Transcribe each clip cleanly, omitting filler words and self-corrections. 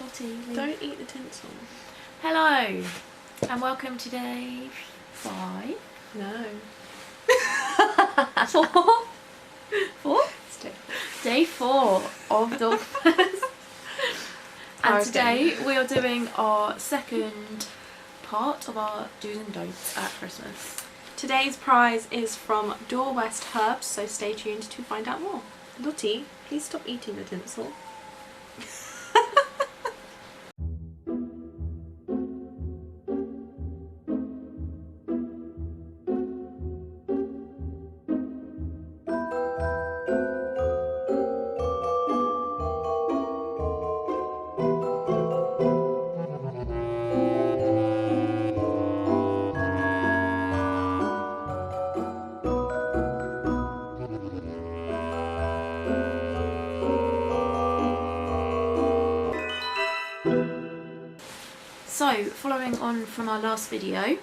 Lottie, Don't eat the tinsel. Hello, and welcome to day 5. No. 4? 4? Day 4 of Dogmas. And today we are doing our second part of our do's and don'ts at Christmas. Today's prize is from Dorwest Herbs, so stay tuned to find out more. Lottie, please stop eating the tinsel. So, following on from our last video,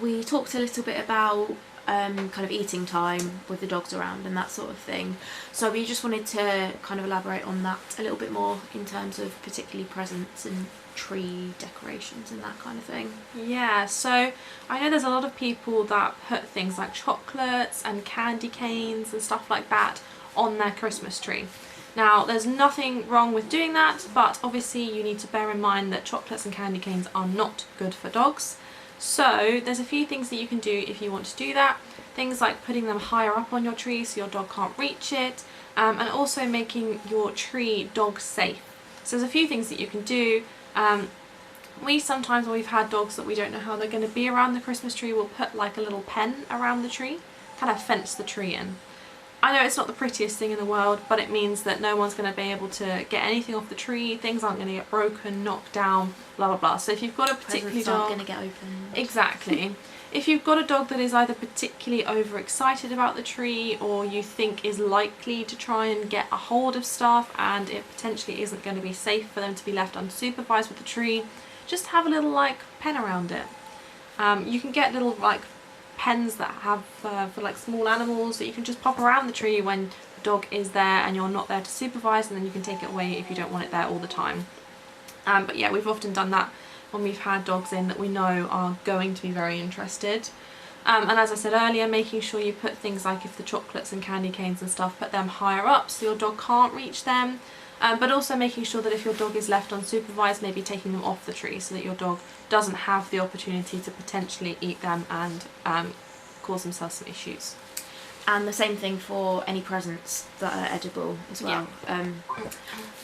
we talked a little bit about kind of eating time with the dogs around and that sort of thing. So we just wanted to kind of elaborate on that a little bit more in terms of particularly presents and tree decorations and that kind of thing. Yeah, so I know there's a lot of people that put things like chocolates and candy canes and stuff like that on their Christmas tree. Now, there's nothing wrong with doing that, but obviously you need to bear in mind that chocolates and candy canes are not good for dogs. So there's a few things that you can do if you want to do that. Things like putting them higher up on your tree so your dog can't reach it, and also making your tree dog safe. So there's a few things that you can do. We sometimes, when we've had dogs that we don't know how they're going to be around the Christmas tree, we'll put like a little pen around the tree, kind of fence the tree in. I know it's not the prettiest thing in the world, but it means that no one's going to be able to get anything off the tree, things aren't going to get broken, knocked down, blah blah blah. So if you've got a particular dog... aren't going to get opened. Exactly. If you've got a dog that is either particularly overexcited about the tree or you think is likely to try and get a hold of stuff and it potentially isn't going to be safe for them to be left unsupervised with the tree, just have a little like pen around it. You can get little like pens that have for like small animals that you can just pop around the tree when the dog is there and you're not there to supervise, and then you can take it away if you don't want it there all the time. But yeah, we've often done that when we've had dogs in that we know are going to be very interested. And as I said earlier, making sure you put things like, if the chocolates and candy canes and stuff, put them higher up so your dog can't reach them. But also making sure that if your dog is left unsupervised, maybe taking them off the tree so that your dog doesn't have the opportunity to potentially eat them and cause themselves some issues. And the same thing for any presents that are edible as well. Yeah.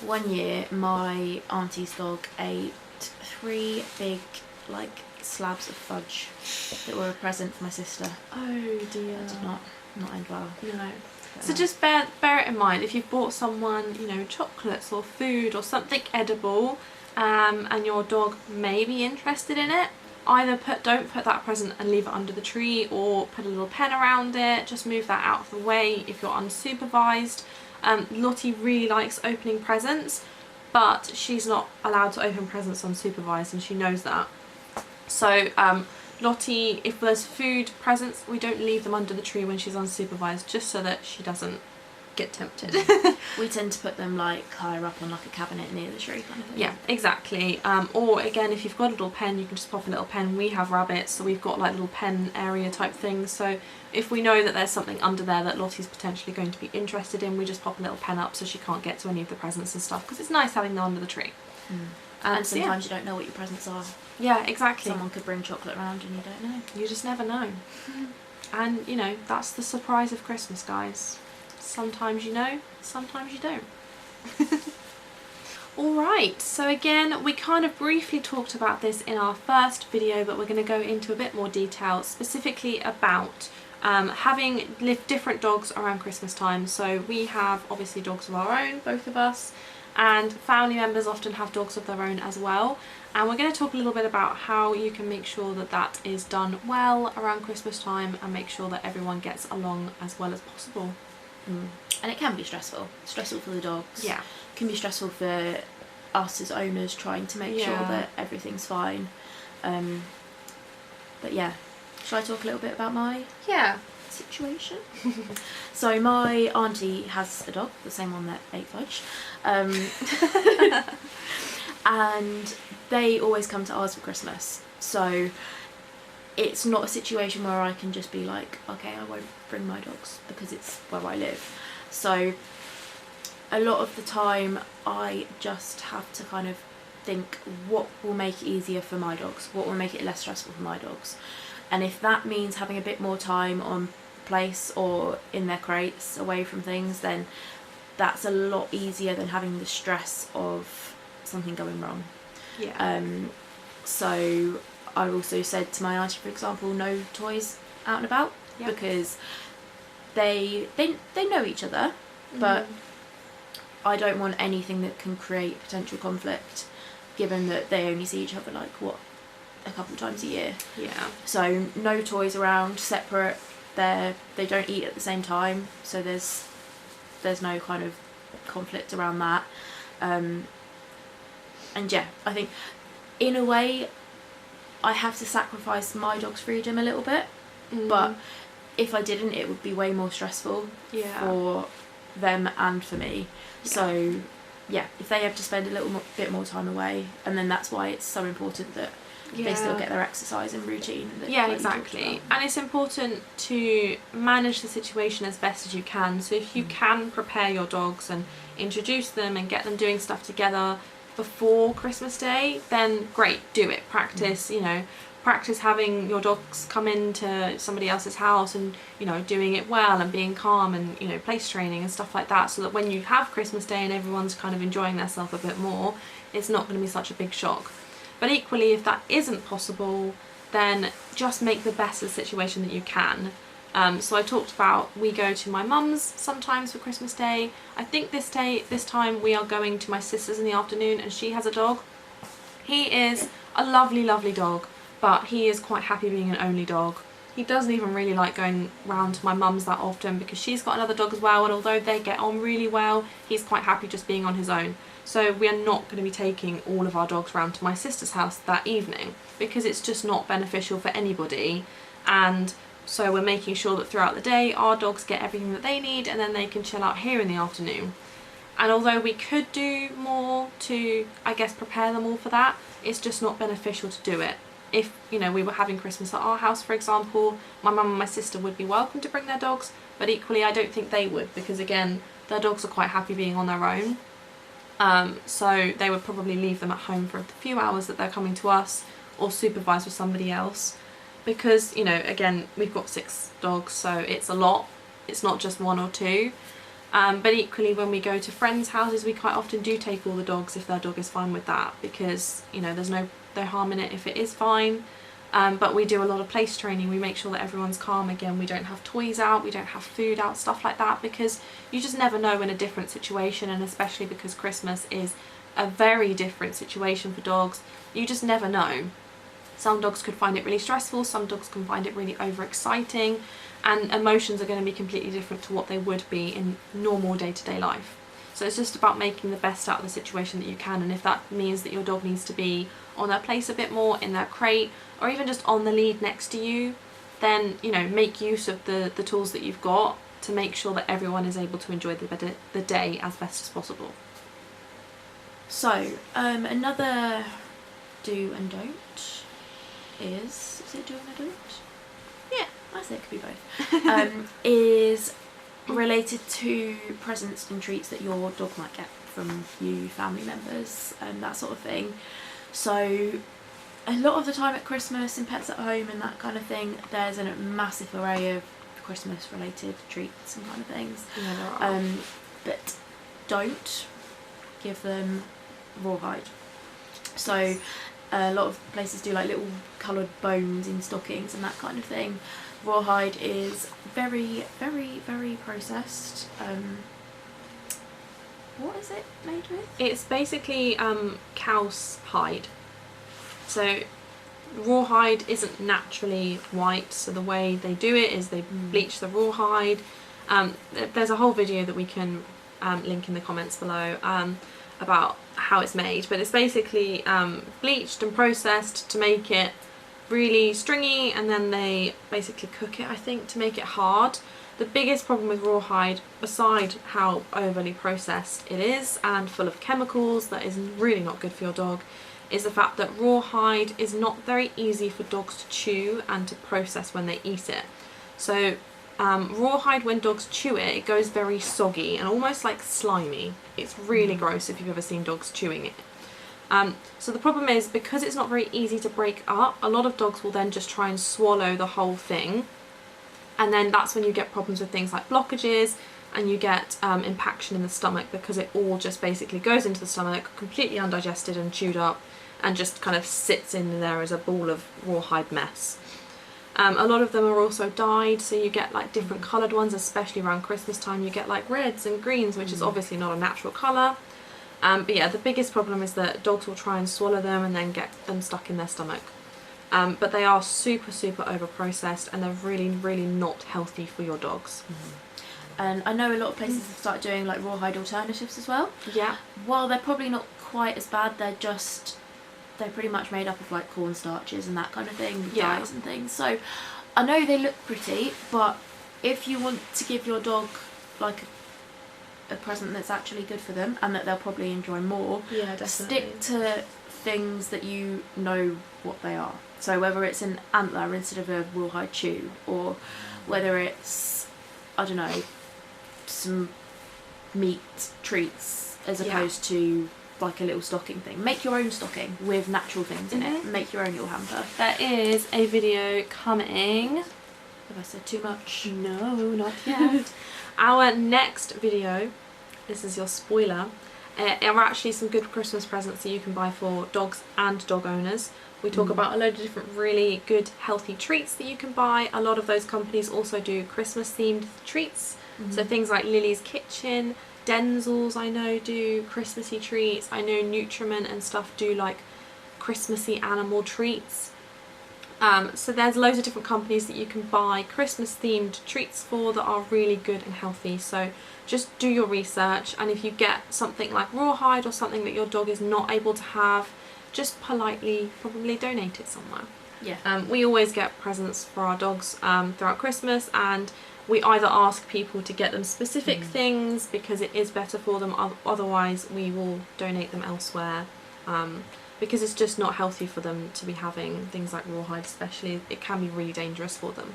One year my auntie's dog ate 3 big like slabs of fudge that were a present for my sister. Oh dear. That did not end well. No. So just bear it in mind, if you've bought someone, you know, chocolates or food or something edible, and your dog may be interested in it, either don't put that present and leave it under the tree, or put a little pen around it, just move that out of the way if you're unsupervised. Lottie really likes opening presents, but she's not allowed to open presents unsupervised, and she knows that. So Lottie, if there's food presents, we don't leave them under the tree when she's unsupervised, just so that she doesn't get tempted. We tend to put them like higher up on like a cabinet near the tree kind of thing. Yeah, exactly. Or again, if you've got a little pen, you can just pop a little pen. We have rabbits, so we've got like little pen area type things. So if we know that there's something under there that Lottie's potentially going to be interested in, we just pop a little pen up so she can't get to any of the presents and stuff, because it's nice having them under the tree. And sometimes you don't know what your presents are. Yeah, exactly. Someone could bring chocolate around and you don't know. You just never know. And you know, that's the surprise of Christmas, guys. Sometimes you know, sometimes you don't. Alright, so again, we kind of briefly talked about this in our first video, but we're going to go into a bit more detail specifically about having different dogs around Christmas time. So we have obviously dogs of our own, both of us, and family members often have dogs of their own as well. And we're going to talk a little bit about how you can make sure that that is done well around Christmas time and make sure that everyone gets along as well as possible. And it can be stressful for the dogs. Yeah. It can be stressful for us as owners trying to make sure that everything's fine. But yeah, shall I talk a little bit about my situation? So my auntie has a dog, the same one that ate fudge. and they always come to ours for Christmas. So it's not a situation where I can just be like, okay, I won't bring my dogs because it's where I live. So a lot of the time I just have to kind of think, what will make it easier for my dogs, what will make it less stressful for my dogs. And if that means having a bit more time on place or in their crates away from things, then that's a lot easier than having the stress of something going wrong. Yeah. So I also said to my auntie, for example, no toys out and about, because they know each other, but I don't want anything that can create potential conflict, given that they only see each other like a couple of times a year. Yeah. So no toys around, separate. They don't eat at the same time, so there's no kind of conflict around that. And yeah, I think in a way I have to sacrifice my dog's freedom a little bit, but if I didn't, it would be way more stressful for them and for me. So yeah, if they have to spend a little bit more time away, and then that's why it's so important that they still get their exercise and routine. Yeah, exactly. And it's important to manage the situation as best as you can. So if you can prepare your dogs and introduce them and get them doing stuff together before Christmas Day, then great, do it. Practice, practice having your dogs come into somebody else's house and, doing it well and being calm and, place training and stuff like that, so that when you have Christmas Day and everyone's kind of enjoying themselves a bit more, it's not going to be such a big shock. But equally, if that isn't possible, then just make the best of the situation that you can. So I talked about, we go to my mum's sometimes for Christmas Day. I think this time we are going to my sister's in the afternoon, and she has a dog. He is a lovely, lovely dog, but he is quite happy being an only dog. He doesn't even really like going round to my mum's that often because she's got another dog as well, and although they get on really well, he's quite happy just being on his own. So we are not going to be taking all of our dogs round to my sister's house that evening because it's just not beneficial for anybody. And so we're making sure that throughout the day our dogs get everything that they need, and then they can chill out here in the afternoon. And although we could do more to, I guess, prepare them all for that, it's just not beneficial to do it. If, we were having Christmas at our house, for example, my mum and my sister would be welcome to bring their dogs, but equally I don't think they would, because again, their dogs are quite happy being on their own. So they would probably leave them at home for the few hours that they're coming to us, or supervise with somebody else, because, again, we've got 6 dogs, so it's a lot. It's not just 1 or 2. But equally, when we go to friends' houses, we quite often do take all the dogs if their dog is fine with that, because, there's no harm in it if it is fine. But we do a lot of place training. We make sure that everyone's calm. Again, we don't have toys out, we don't have food out, stuff like that, because you just never know in a different situation, and especially because Christmas is a very different situation for dogs. You just never know. Some dogs could find it really stressful, some dogs can find it really overexciting, and emotions are going to be completely different to what they would be in normal day-to-day life. So it's just about making the best out of the situation that you can, and if that means that your dog needs to be on their place a bit more, in their crate, or even just on the lead next to you, then, make use of the tools that you've got to make sure that everyone is able to enjoy the day as best as possible. So, another do and don't is it do and a don't? Yeah, I say it could be both. Is related to presents and treats that your dog might get from you, family members, and that sort of thing. So a lot of the time at Christmas and Pets at Home and that kind of thing, there's a massive array of Christmas related treats and kind of things. Yeah, there are. But don't give them rawhide. So a lot of places do like little coloured bones in stockings and that kind of thing. Rawhide is very, very, very processed. What is it made with? It's basically cow's hide. So rawhide isn't naturally white, so the way they do it is they bleach the rawhide. There's a whole video that we can link in the comments below about how it's made, but it's basically bleached and processed to make it really stringy, and then they basically cook it, I think, to make it hard. The biggest problem with rawhide, beside how overly processed it is and full of chemicals that is really not good for your dog, is the fact that rawhide is not very easy for dogs to chew and to process when they eat it. So rawhide, when dogs chew it, it goes very soggy and almost like slimy. It's really gross if you've ever seen dogs chewing it. So the problem is, because it's not very easy to break up, a lot of dogs will then just try and swallow the whole thing, and then that's when you get problems with things like blockages, and you get impaction in the stomach, because it all just basically goes into the stomach, completely undigested and chewed up, and just kind of sits in there as a ball of rawhide mess. A lot of them are also dyed, so you get like different coloured ones, especially around Christmas time. You get like reds and greens, which is obviously not a natural colour. But yeah, the biggest problem is that dogs will try and swallow them and then get them stuck in their stomach. But they are super over processed, and they're really not healthy for your dogs. And I know a lot of places have started doing like rawhide alternatives as well. Yeah. While they're probably not quite as bad, they're pretty much made up of like corn starches and that kind of thing, dyes and things. So I know they look pretty, but if you want to give your dog like a present that's actually good for them and that they'll probably enjoy more, stick to things that you know what they are. So whether it's an antler instead of a rawhide chew, or whether it's, I don't know, some meat treats as opposed to like a little stocking thing. Make your own stocking with natural things in it. Make your own little hamper. There is a video coming. Have I said too much? No, not yet. Our next video, this is your spoiler, are actually some good Christmas presents that you can buy for dogs and dog owners. We talk about a load of different really good healthy treats that you can buy. A lot of those companies also do Christmas themed treats. So things like Lily's Kitchen, Denzel's I know do Christmassy treats. I know Nutriment and stuff do like Christmassy animal treats. So there's loads of different companies that you can buy Christmas themed treats for that are really good and healthy. So just do your research, and if you get something like rawhide or something that your dog is not able to have, just politely probably donate it somewhere. Yeah. We always get presents for our dogs throughout Christmas, and we either ask people to get them specific things because it is better for them, otherwise we will donate them elsewhere, because it's just not healthy for them to be having things like rawhide, especially. It can be really dangerous for them.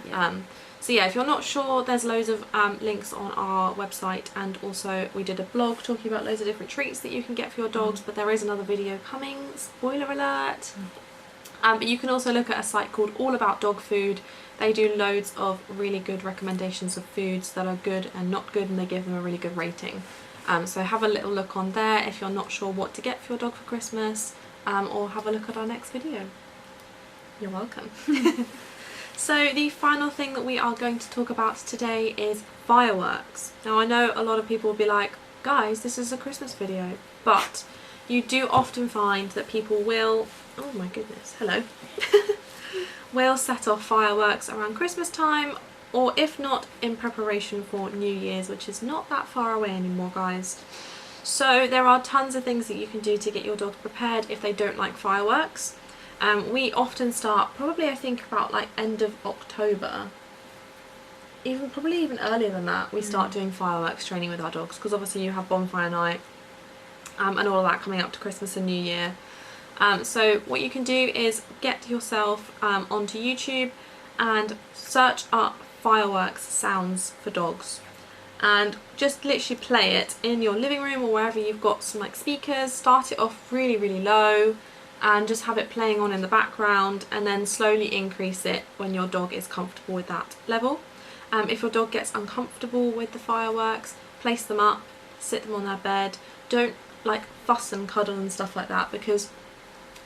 Yeah. So yeah, if you're not sure, there's loads of links on our website, and also we did a blog talking about loads of different treats that you can get for your dogs, but there is another video coming, spoiler alert. But you can also look at a site called All About Dog Food. They do loads of really good recommendations of foods that are good and not good, and they give them a really good rating. So have a little look on there if you're not sure what to get for your dog for Christmas, or have a look at our next video. You're welcome. So the final thing that we are going to talk about today is fireworks. Now I know a lot of people will be like, guys, this is a Christmas video, but you do often find that people will, oh my goodness, hello, will set off fireworks around Christmas time, or if not, in preparation for New Year's, which is not that far away anymore, guys. So there are tons of things that you can do to get your dog prepared if they don't like fireworks. We often start, probably I think about like end of October, probably even earlier than that, we start doing fireworks training with our dogs, because obviously you have bonfire night and all of that coming up to Christmas and New Year. So what you can do is get yourself onto YouTube and search up fireworks sounds for dogs, and just literally play it in your living room or wherever you've got some like speakers. Start it off really low and just have it playing on in the background, and then slowly increase it when your dog is comfortable with that level. If your dog gets uncomfortable with the fireworks, place them up, sit them on their bed. Don't like fuss and cuddle and stuff like that, because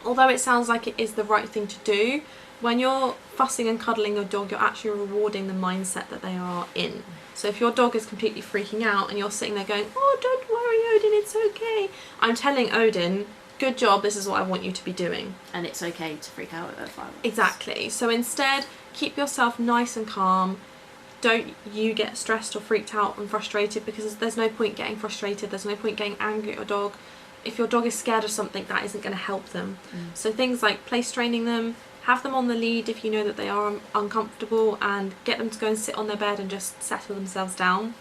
although it sounds like it is the right thing to do, when you're fussing and cuddling your dog, you're actually rewarding the mindset that they are in. So if your dog is completely freaking out and you're sitting there going, oh, don't worry Odin, it's okay, I'm telling Odin, good job, this is what I want you to be doing. And it's okay to freak out at fireworks. Exactly. So instead, keep yourself nice and calm. Don't you get stressed or freaked out and frustrated, because there's no point getting frustrated, there's no point getting angry at your dog. If your dog is scared of something, that isn't going to help them. So things like place training them, have them on the lead if you know that they are uncomfortable, and get them to go and sit on their bed and just settle themselves down.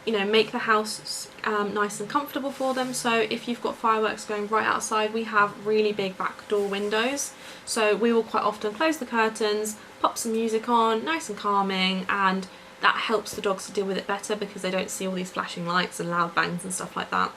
You know, make the house nice and comfortable for them. So if you've got fireworks going right outside, we have really big back door windows, so we will quite often close the curtains, pop some music on, nice and calming, and that helps the dogs to deal with it better because they don't see all these flashing lights and loud bangs and stuff like that.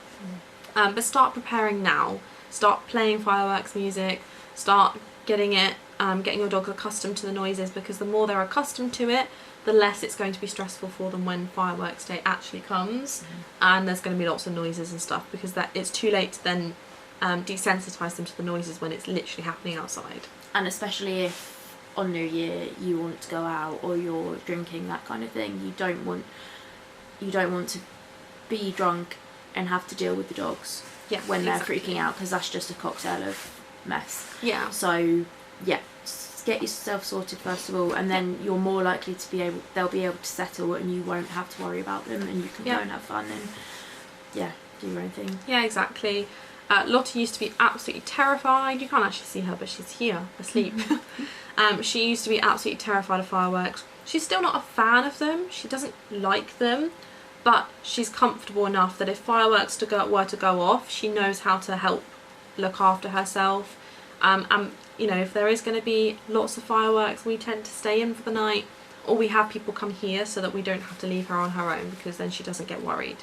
But start preparing now. Start playing fireworks music, start getting your dog accustomed to the noises, because the more they're accustomed to it, the less it's going to be stressful for them when fireworks day actually comes, and there's going to be lots of noises and stuff, because it's too late to then desensitise them to the noises when it's literally happening outside. And especially if on New Year you want to go out or you're drinking, that kind of thing, you don't want to be drunk and have to deal with the dogs when they're freaking out, because that's just a cocktail of mess. Yeah. So yeah, get yourself sorted first of all, and then you're more likely to they'll be able to settle, and you won't have to worry about them, and you can go and have fun and do your own thing. Yeah, exactly. Lottie used to be absolutely terrified. You can't actually see her, but she's here asleep. She used to be absolutely terrified of fireworks. She's still not a fan of them. She doesn't like them, but she's comfortable enough that if fireworks were to go off, she knows how to help look after herself. And you know, if there is going to be lots of fireworks, we tend to stay in for the night, or we have people come here so that we don't have to leave her on her own, because then she doesn't get worried.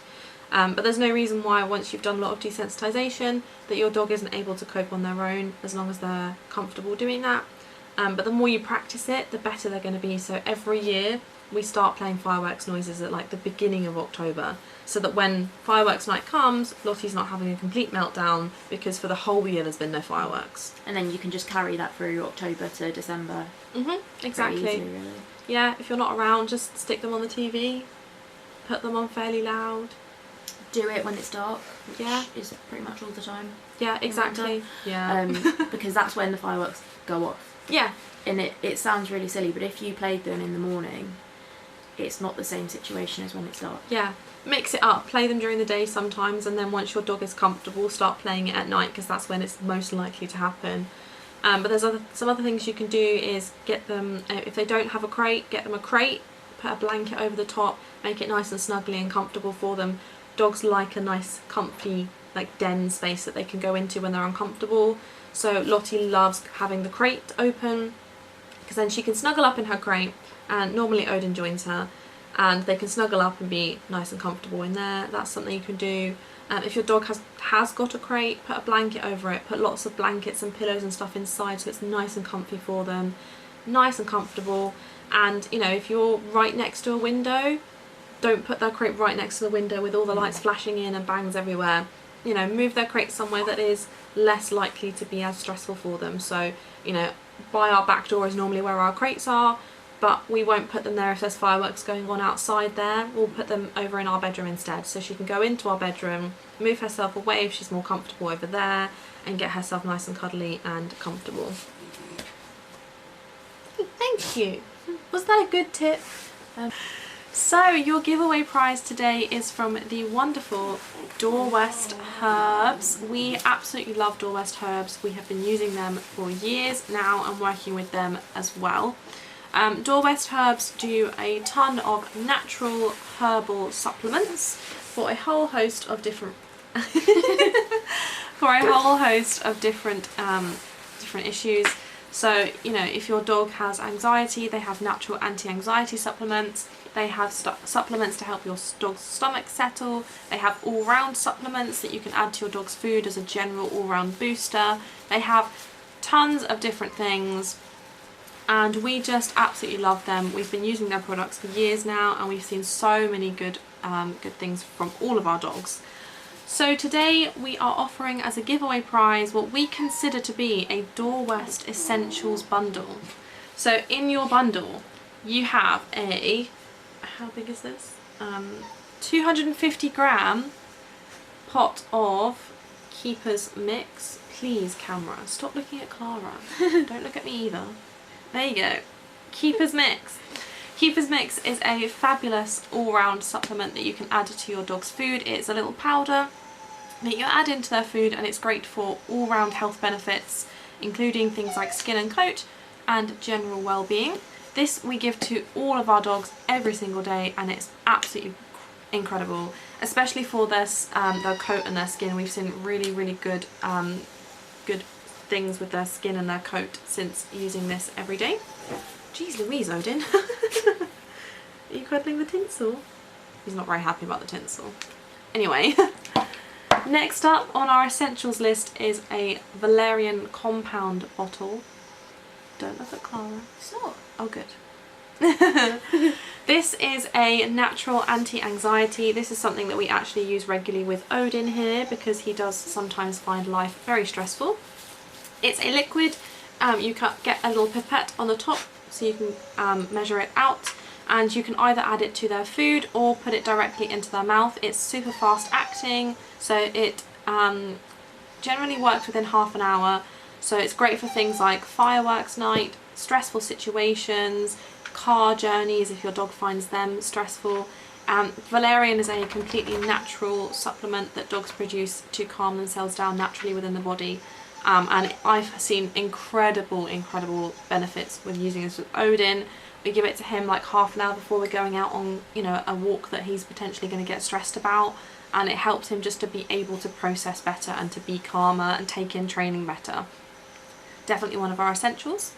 But there's no reason why, once you've done a lot of desensitisation, that your dog isn't able to cope on their own, as long as they're comfortable doing that. But the more you practice it, the better they're going to be. So every year we start playing fireworks noises at like the beginning of October, so that when fireworks night comes, Lottie's not having a complete meltdown, because for the whole year there's been no fireworks. And then you can just carry that through October to December. Exactly. Pretty easily, really. Yeah, if you're not around, just stick them on the TV, put them on fairly loud. Do it when it's dark, which Yeah. is pretty much all the time. Yeah, exactly. Yeah. Because that's when the fireworks go off. Yeah. And it sounds really silly, but if you played them in the morning, it's not the same situation as when it's dark. Yeah. Mix it up. Play them during the day sometimes, and then once your dog is comfortable, start playing it at night, because that's when it's most likely to happen. But there's some other things you can do is get them, if they don't have a crate, get them a crate, put a blanket over the top, make it nice and snuggly and comfortable for them. Dogs like a nice comfy like den space that they can go into when they're uncomfortable. So Lottie loves having the crate open, because then she can snuggle up in her crate, and normally Odin joins her, and they can snuggle up and be nice and comfortable in there. That's something you can do. If your dog has got a crate, put a blanket over it, put lots of blankets and pillows and stuff inside, so it's nice and comfy for them, nice and comfortable. And you know, if you're right next to a window, don't put their crate right next to the window with all the lights flashing in and bangs everywhere. You know, move their crate somewhere that is less likely to be as stressful for them. So, you know, by our back door is normally where our crates are, but we won't put them there if there's fireworks going on outside there. We'll put them over in our bedroom instead, so she can go into our bedroom, move herself away if she's more comfortable over there, and get herself nice and cuddly and comfortable. Thank you. Was that a good tip? So your giveaway prize today is from the wonderful Dorwest Herbs. We absolutely love Dorwest Herbs. We have been using them for years now and working with them as well. Dorwest Herbs do a ton of natural herbal supplements for a whole host of different different issues. So, you know, if your dog has anxiety, they have natural anti-anxiety supplements. They have supplements to help your dog's stomach settle. They have all-round supplements that you can add to your dog's food as a general all-round booster. They have tons of different things, and we just absolutely love them. We've been using their products for years now, and we've seen so many good things from all of our dogs. So today we are offering as a giveaway prize what we consider to be a Dorwest Essentials bundle. So in your bundle you have a, how big is this? 250 gram pot of Keeper's Mix. Please camera, stop looking at Clara. Don't look at me either. There you go. Keeper's Mix. Keeper's Mix is a fabulous all-round supplement that you can add to your dog's food. It's a little powder that you add into their food, and it's great for all-round health benefits. including things like skin and coat and general well-being. This we give to all of our dogs every single day, and it's absolutely incredible, especially for their coat and their skin. We've seen really good good things with their skin and their coat since using this every day. Jeez Louise, Odin. Are you cuddling the tinsel? He's not very happy about the tinsel. Anyway, next up on our essentials list is a valerian compound bottle. Don't look at Clara. It's not. Oh, good. This is a natural anti-anxiety. This is something that we actually use regularly with Odin here because he does sometimes find life very stressful. It's a liquid. You can get a little pipette on the top so you can measure it out, and you can either add it to their food or put it directly into their mouth. It's super fast acting, so it generally works within half an hour. So it's great for things like fireworks night, stressful situations, car journeys if your dog finds them stressful. Valerian is a completely natural supplement that dogs produce to calm themselves down naturally within the body. And I've seen incredible benefits with using this with Odin. We give it to him like half an hour before we're going out on, you know, a walk that he's potentially going to get stressed about, and it helps him just to be able to process better and to be calmer and take in training better. Definitely one of our essentials.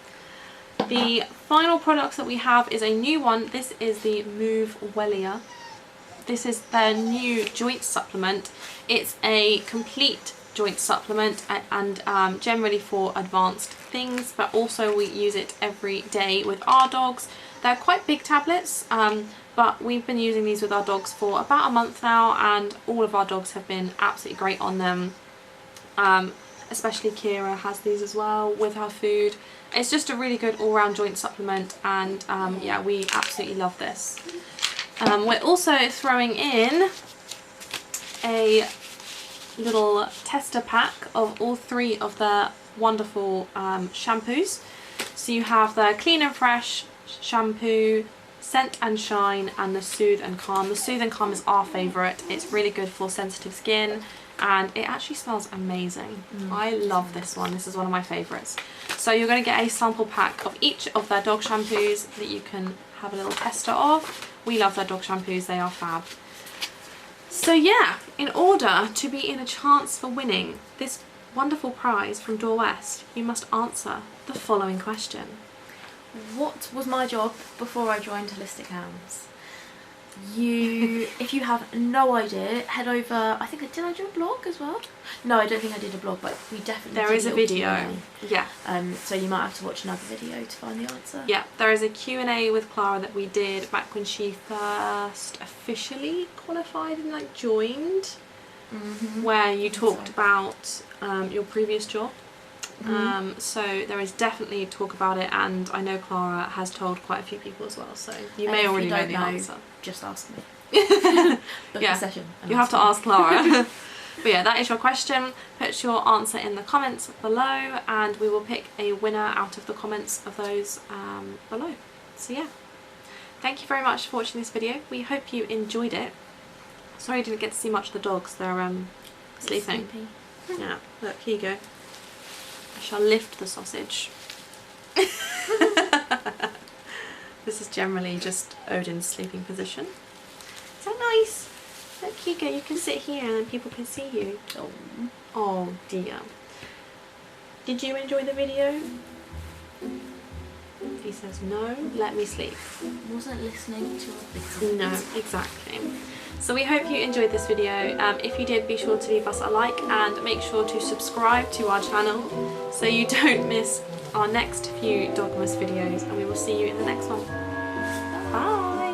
The final products that we have is a new one. This is the Move Wellia. This is their new joint supplement. It's a complete joint supplement and generally for advanced things, but also we use it every day with our dogs. They're quite big tablets, but we've been using these with our dogs for about a month now, and all of our dogs have been absolutely great on them. Especially Kira has these as well with her food. It's just a really good all-round joint supplement, and yeah, we absolutely love this. We're also throwing in a little tester pack of all three of their wonderful shampoos. So you have the Clean and Fresh shampoo, Scent and Shine, and the Soothe and Calm. The Soothe and Calm is our favourite. It's really good for sensitive skin, and it actually smells amazing. I love this one. This is one of my favourites. So you're going to get a sample pack of each of their dog shampoos that you can have a little tester of. We love their dog shampoos, they are fab. So yeah, in order to be in a chance for winning this wonderful prize from Dorwest, you must answer the following question. What was my job before I joined Holistic Hounds? If you have no idea, head over. I think did I do a blog as well? No, I don't think I did a blog, but we definitely there is a video. Q&A. Yeah. So you might have to watch another video to find the answer. Yeah, there is a Q&A with Clara that we did back when she first officially qualified and like joined, where you talked about your previous job. So there is definitely talk about it, and I know Clara has told quite a few people as well, so you may already know the answer. Just ask me. Book Yeah, a session. You have to ask Clara. But yeah, that is your question. Put your answer in the comments below, and we will pick a winner out of the comments of those below. So yeah, thank you very much for watching this video. We hope you enjoyed it. Sorry you didn't get to see much of the dogs. They're sleeping. Yeah, look, here you go. I shall lift the sausage. This is generally just Odin's sleeping position. Is that nice? Look, here you go. You can sit here and then people can see you. Oh dear. Did you enjoy the video? He says no. Let me sleep. Wasn't listening to a bit. No, exactly. So we hope you enjoyed this video. If you did, be sure to leave us a like and make sure to subscribe to our channel so you don't miss our next few Dogmas videos, and we will see you in the next one. Bye!